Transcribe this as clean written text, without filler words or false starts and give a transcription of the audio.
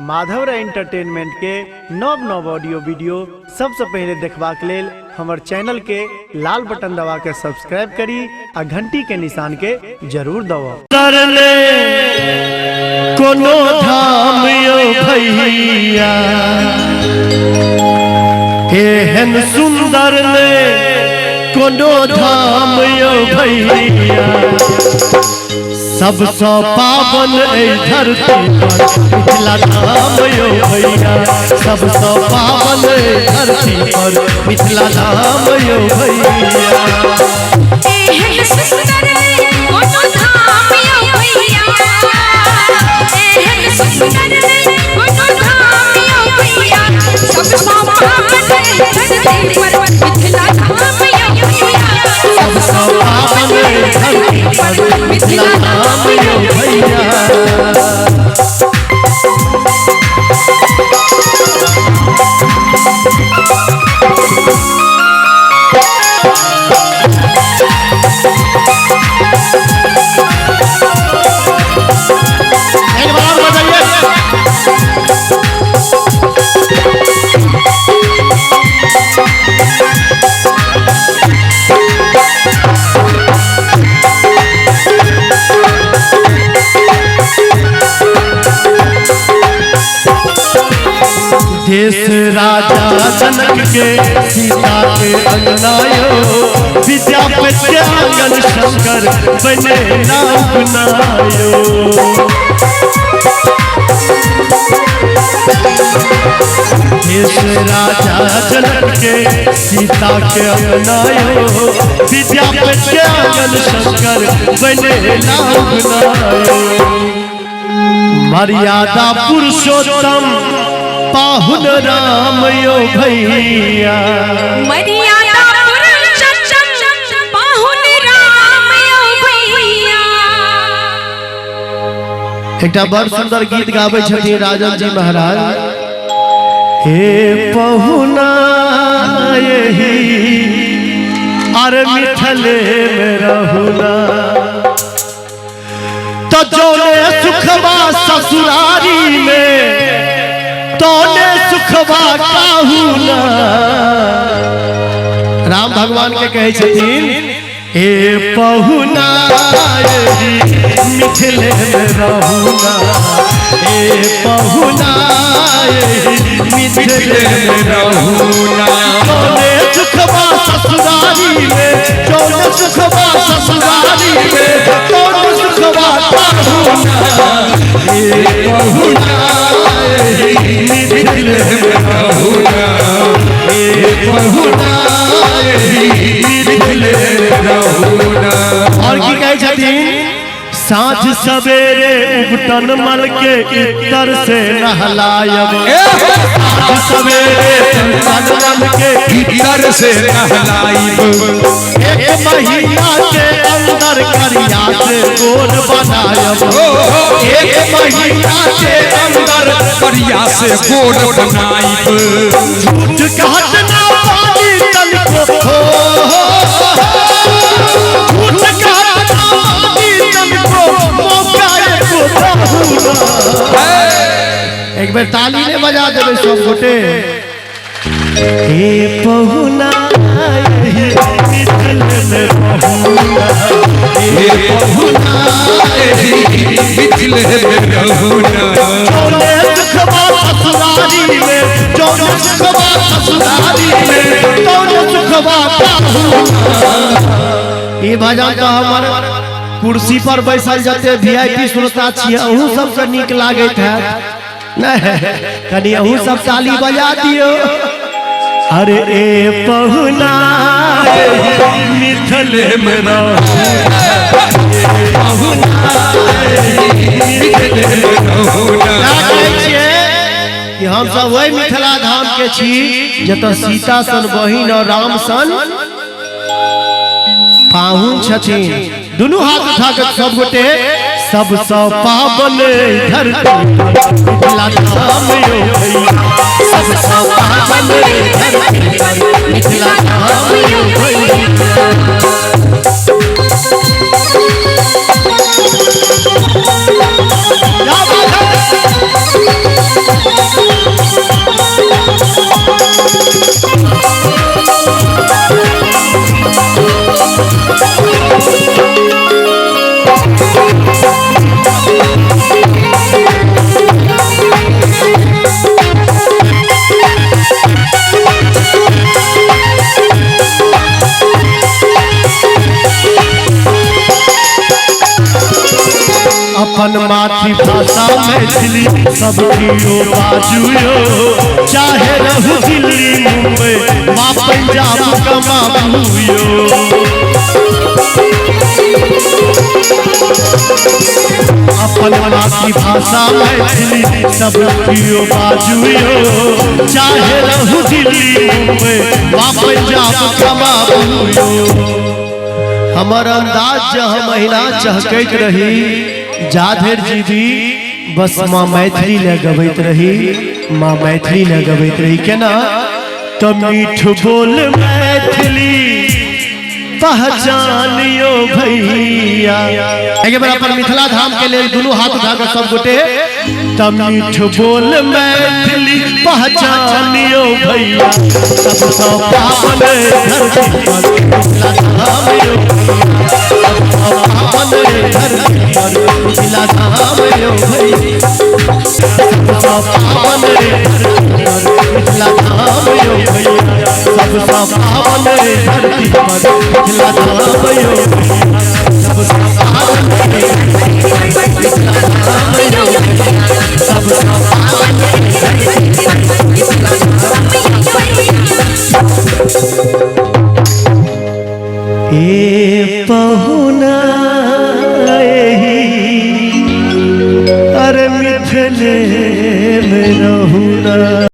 Madhav entertainment के नव नव ऑडियो वीडियो सबसे पहले देखबाक लेल हमार चैनल के लाल बटन दबा के सब्सक्राइब करी आ घंटी के निशान के जरूर दबाओ। करले कोनो धाम यो भैया एहन सुंदर ने कोनो धाम यो भैया सबसे पावन धरती पर मिथिला धाम यो भैया सबसे पावन धरती पर मिथिला धाम यो भैया एहन सुंदर कोनो धाम यो भैया एहन सुंदर कोनो धाम यो भैया सबसे पावन धरती पर मिथिला धाम यो भैया सबसे पावन धरती पर मिथिला धाम यो भैया देश राजा जनक के सीता के अंगनायो विद्यापति के आंगन शंकर बने नाम बनायो देश राजा जनक के सीता के अंगनायो विद्यापति के आंगन शंकर बने नाम बनायो मर्यादा पुरुषोत्तम पाहुन राम यो भैया मर्यादा पुरुषोत्तम पाहुन राम यो भैया। एकटा बड़ सुंदर गीत गाबै छथिन राजन जी महाराज। हे पहुना यही अरे मिथले में रहुना तो जोने सुखवा ससुरारी में तोने सुखवा काहुना। राम भगवान के कहे छथिन ए पहुना मिथिले में रहुना ए पहुना मिथिले में रहुना तोने सुखवा ससुरारी में तोने सुखवा ससुरारी में तोने सुखवा काहुना ए पहुना मिथिले में रहुना ए पहुना मिथिले में रहुना। और की कहे छथिन साँझ सवेरे उबटन मल के इतर से नहलायब साँझ सवेरे उबटन मल के इतर से नहलाइब एक महीना के अंदर करिया से गोद बनायब एक महीना के अंदर करिया से गोद बनाइब झूठ कहत ना पानी तन को झूठ कहत ना पानी तन को मौका एक बार ताली ने बजा देवे सब गोटे। हे पहुना मिथिले में रहुना हे पहुना मिथिले में रहुना जोने सुखवा ससुरारी में जोने सुखवा ससुरारी में तोने सुखवा काहुना। ये भजन तो हमार कुर्सी पर बैसल जाते वीआईपी श्रोता छियै अहू सबसे नीक लागैत है नहीं कनी अहू सब ताली बजा दियो। अरे ए पहुना मिथिले में रहुना मिथिले में रहुना कि हम सब वही मिथिला धाम के छी जतऽ सीता सन बहिन और राम सन पाहुन छथिन। दुनू हाथ उठा के सब गोटे सबसे पावन धरती मिथिला धाम यो भैया सबसे पावन धरती मिथिला धाम यो भैया। क्या बात है अपन मातृभाषा मैथिली सबकी ओ बाजुयो चाहे रहू दिल्ली मुंबई वा पंजाब कमाबुयो अपन मातृभाषा मैथिली सबकी ओ बाजुयो चाहे रहू दिल्ली मुंबई वा पंजाब कमाबुयो हमर अंदाज जह महीना चहकैत रही जाधेर जी भी बस माँ मैथिली ले गबैत रही माँ मैथिली ले गबैत रही केना तो मीठ बोल मैथिली पहचानियो भैया एक बार अपन मिथिला धाम के लिए दुनू हाथ उठा कर सब गोटे तो मीठ बोल मैथिली पहचानियो भैया सबसे पावन धरती पर मिथिला धाम यो पावन धरती पर मिथिला धाम यो भैया सबसे पावन धरती पर मिथिला धाम यो भैया सबसे पावन धरती पर मिथिला धाम यो भैया सबसे पावन धरती पर मिथिला धाम यो भैया सबसे पावन धरती पर मिथिला ए पहुना अरे मिथिले में रहूना।